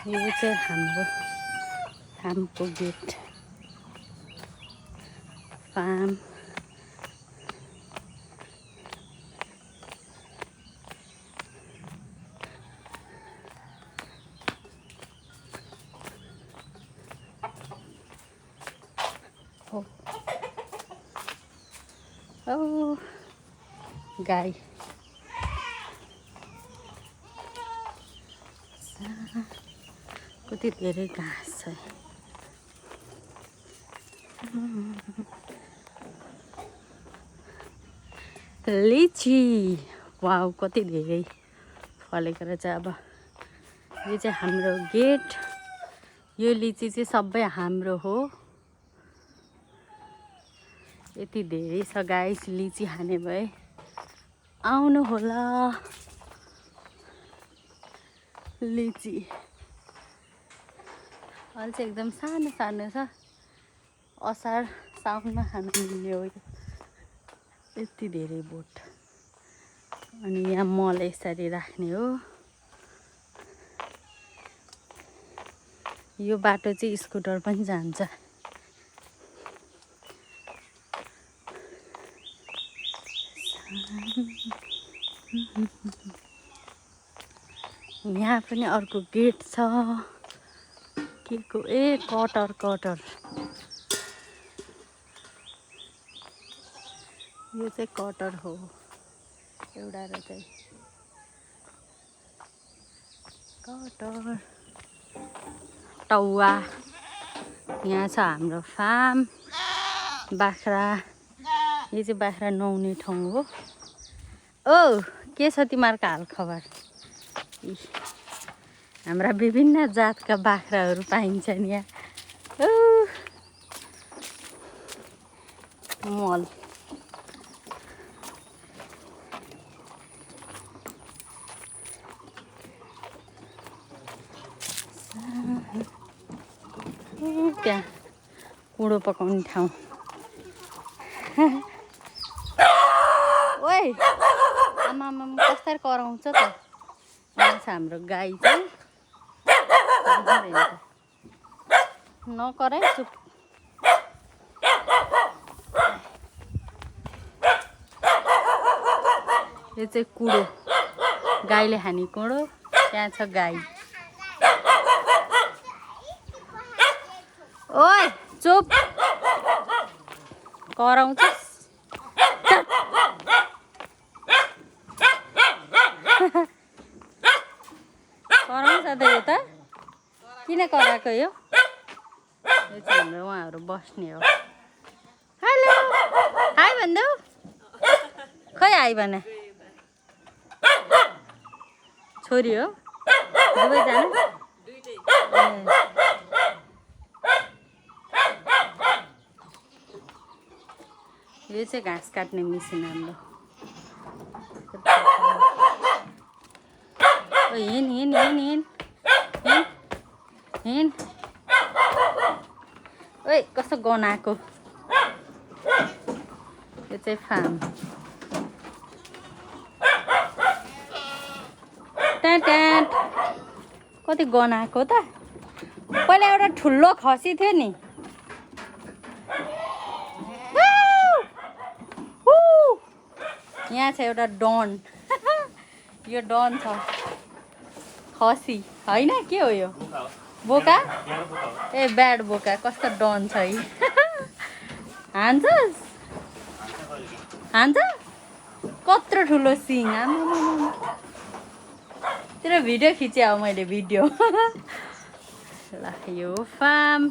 यो चाहिँ हाम्रो फार्मको गेट फार्म ओ गाई कति धेरै घाँस छ लिची वाउ कति धेरै फलेको रहेछ अब यो चाहिँ हाम्रो गेट यो लिची चाहिँ सबै हाम्रो हो यति धेरै छ गाइस लिची खाने भए आउनु होला लिची अहिले चाहिँ एकदम सानो सानो छ असार साउनमा खान मिल्ने हो यति धेरै बोट अनि यहाँ मल यसरी राख्ने हो यो बाटो चाहिँ स्कुटर पनि जान्छ यहाँ पनि अर्को गेट छ के को ए कटर कटर यो चाहिँ कटर हो एउटा र चाहिँ कटर टौवा यहाँ छ हाम्रो फार्म बाख्रा यो चाहिँ बाख्रा नुहाउने ठाउँ हो ओ के छ तिमीहरूको हालखबर हाम्रा विभिन्न जातका बाख्राहरू पाइन्छन् यहाँ मल त्यहाँ कुँडो पकाउने ठाउँ ओइ आमा कसरी कराउँछ त यहाँ छ हाम्रो गाई चाहिँ नकराइ चुप यो चाहिँ कुँडो गाईले खाने कुँडो त्यहाँ छ गाई ओइ चुप कराउँछस् कराउँछ त यो त किन कराएको यो चाहिँ हाम्रो उहाँहरू बस्ने हो हेलो हाई भन्दै खै हाई भने छोरी हो दुवैजना यो चाहिँ घाँस काट्ने मिसिन हाम्रो हिँड हिँड हिँड हिँड हिँड हिँड ओइ कस्तो गनाएको यो चाहिँ फार्म ट्याट कति गनाएको त पहिला एउटा ठुलो खसी थियो नि यहाँ छ एउटा डन यो डन छ खसी होइन के हो यो बोका ए ब्याड बोका कस्तो डन छ है हान्छस् हान्छ कत्रो ठुलो सिङ तेरो भिडियो खिचे मैले भिडियो ल यो फार्म